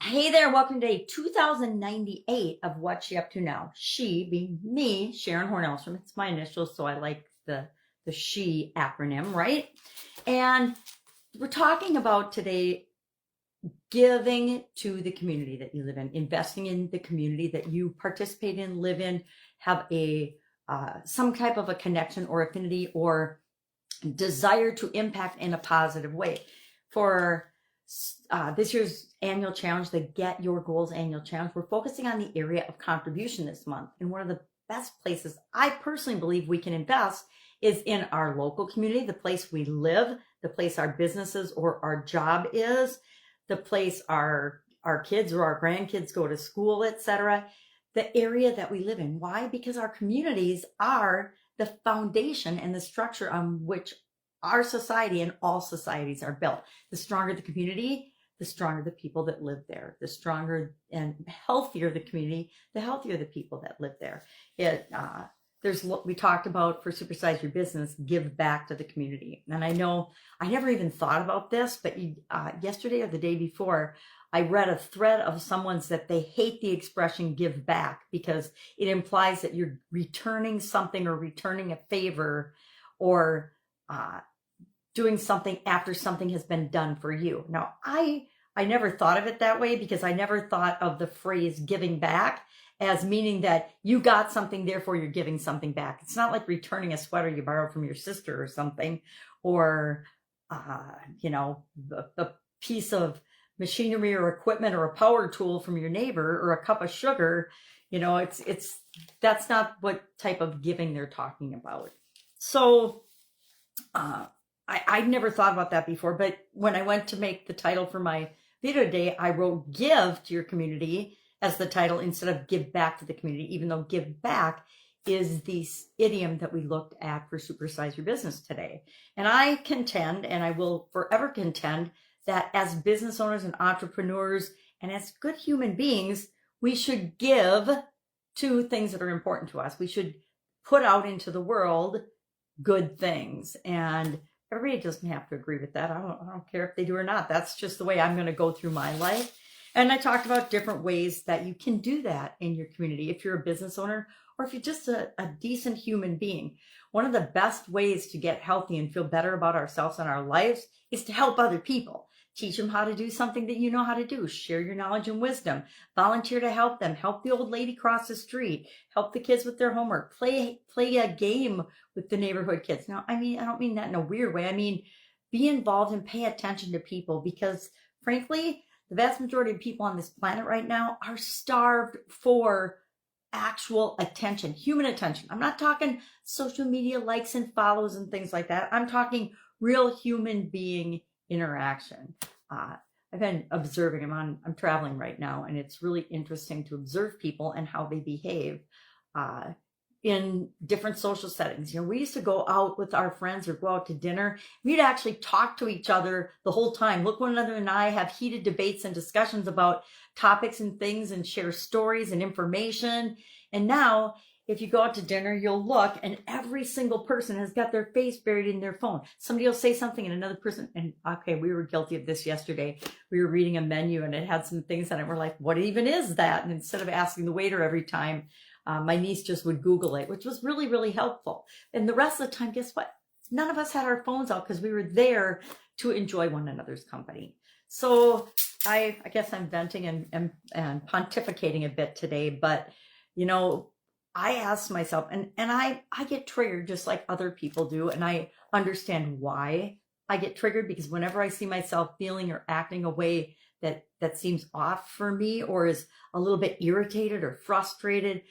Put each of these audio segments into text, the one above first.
Hey there, welcome to day 2098 of What's She Up To Now. She being me, Sharon Horne-Ellstrom. It's my initials, so I like the she acronym, right? And we're talking about today giving to the community that you live in, investing in the community that you participate in, live in, have a some type of a connection or affinity or desire to impact in a positive way. For this year's annual challenge, the Get Your Goals annual challenge, we're focusing on the area of contribution this month. And one of the best places I personally believe we can invest is in our local community, the place we live, the place our businesses or our job is, the place our kids or our grandkids go to school, etc. The area that we live in. Why? Because our communities are the foundation and the structure on which our society and all societies are built. The stronger the community, the stronger the people that live there. The stronger and healthier the community, the healthier the people that live there. We talked about for Supersize Your Business, give back to the community. And I know I never even thought about this, but yesterday or the day before, I read a thread of someone's that they hate the expression give back because it implies that you're returning something or returning a favor or doing something after something has been done for you. Now, I never thought of it that way because I never thought of the phrase giving back as meaning that you got something, therefore you're giving something back. It's not like returning a sweater you borrowed from your sister or something, or, the piece of machinery or equipment or a power tool from your neighbor or a cup of sugar. That's not what type of giving they're talking about. So, I never thought about that before, but when I went to make the title for my video today, I wrote give to your community as the title instead of give back to the community, even though give back is the idiom that we looked at for Supersize Your Business today. And I contend, and I will forever contend, that as business owners and entrepreneurs and as good human beings, we should give to things that are important to us. We should put out into the world good things. And everybody doesn't have to agree with that. I don't care if they do or not. That's just the way I'm going to go through my life. And I talked about different ways that you can do that in your community if you're a business owner or if you're just a decent human being. One of the best ways to get healthy and feel better about ourselves and our lives is to help other people. Teach them how to do something that you know how to do. Share your knowledge and wisdom. Volunteer to help them. Help the old lady cross the street. Help the kids with their homework. Play a game with the neighborhood kids. Now, I don't mean that in a weird way. I mean, be involved and pay attention to people because, frankly, the vast majority of people on this planet right now are starved for actual attention, human attention. I'm not talking social media likes and follows and things like that. I'm talking real human being interaction. I've been observing. I'm traveling right now, and it's really interesting to observe people and how they behave in different social settings. We used to go out with our friends or go out to dinner. We'd actually talk to each other the whole time, look one another in the eye, have heated debates and discussions about topics and things and share stories and information. And now, if you go out to dinner, you'll look and every single person has got their face buried in their phone. Somebody will say something and another person, and okay, we were guilty of this yesterday. We were reading a menu and it had some things on it. We're like, what even is that? And instead of asking the waiter every time, my niece just would Google it, which was really, really helpful. And the rest of the time, guess what? None of us had our phones out because we were there to enjoy one another's company. So I guess I'm venting and pontificating a bit today, but I asked myself, and I get triggered just like other people do, and I understand why I get triggered, because whenever I see myself feeling or acting a way that seems off for me or is a little bit irritated or frustrated,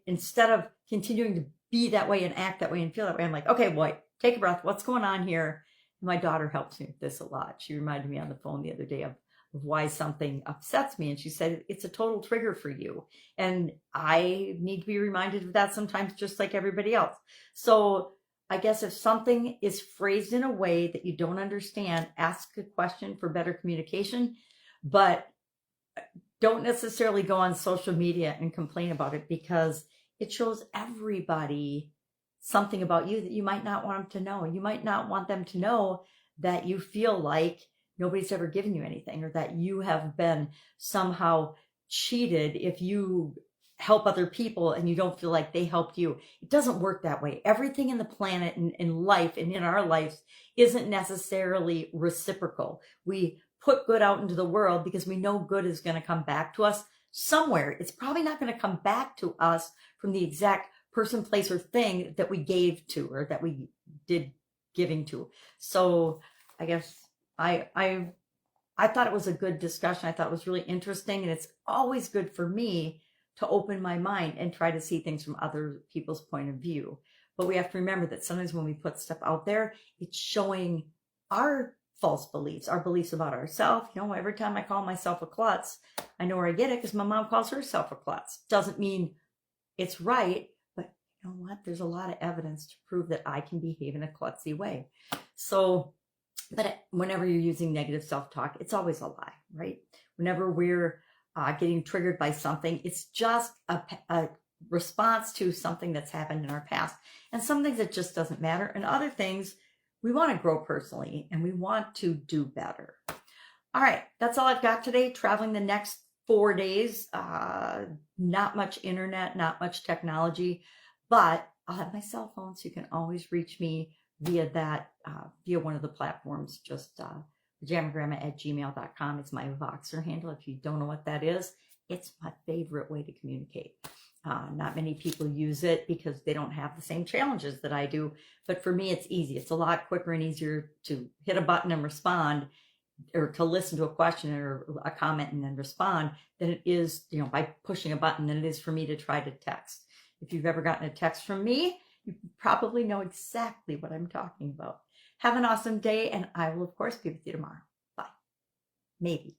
instead of continuing to be that way and act that way and feel that way, I'm like, okay, boy, take a breath. What's going on here? My daughter helps me with this a lot. She reminded me on the phone the other day of why something upsets me. And she said, it's a total trigger for you. And I need to be reminded of that sometimes, just like everybody else. So I guess if something is phrased in a way that you don't understand, ask a question for better communication, but don't necessarily go on social media and complain about it because it shows everybody something about you that you might not want them to know. You might not want them to know that you feel like nobody's ever given you anything, or that you have been somehow cheated if you help other people and you don't feel like they helped you. It doesn't work that way. Everything in the planet and in life and in our lives isn't necessarily reciprocal. We put good out into the world because we know good is going to come back to us somewhere. It's probably not going to come back to us from the exact person, place, or thing that we gave to, or that we did giving to. So I guess I thought it was a good discussion. I thought it was really interesting, and it's always good for me to open my mind and try to see things from other people's point of view. But we have to remember that sometimes when we put stuff out there, it's showing our false beliefs, our beliefs about ourselves. You know, every time I call myself a klutz, I know where I get it because my mom calls herself a klutz. Doesn't mean it's right, but you know what? There's a lot of evidence to prove that I can behave in a klutzy way. So, but whenever you're using negative self-talk, it's always a lie, right? Whenever we're getting triggered by something, it's just a response to something that's happened in our past. And some things it just doesn't matter. And other things, we want to grow personally and we want to do better. All right, that's all I've got today. Traveling the next 4 days. Not much internet, not much technology, but I'll have my cell phone, so you can always reach me via that, via one of the platforms. Just pajamagrandma@gmail.com. It's my Voxer handle. If you don't know what that is, it's my favorite way to communicate. Not many people use it because they don't have the same challenges that I do. But for me, it's easy. It's a lot quicker and easier to hit a button and respond, or to listen to a question or a comment and then respond, than it is, you know, by pushing a button, than it is for me to try to text. If you've ever gotten a text from me, you probably know exactly what I'm talking about. Have an awesome day, and I will, of course, be with you tomorrow. Bye. Maybe.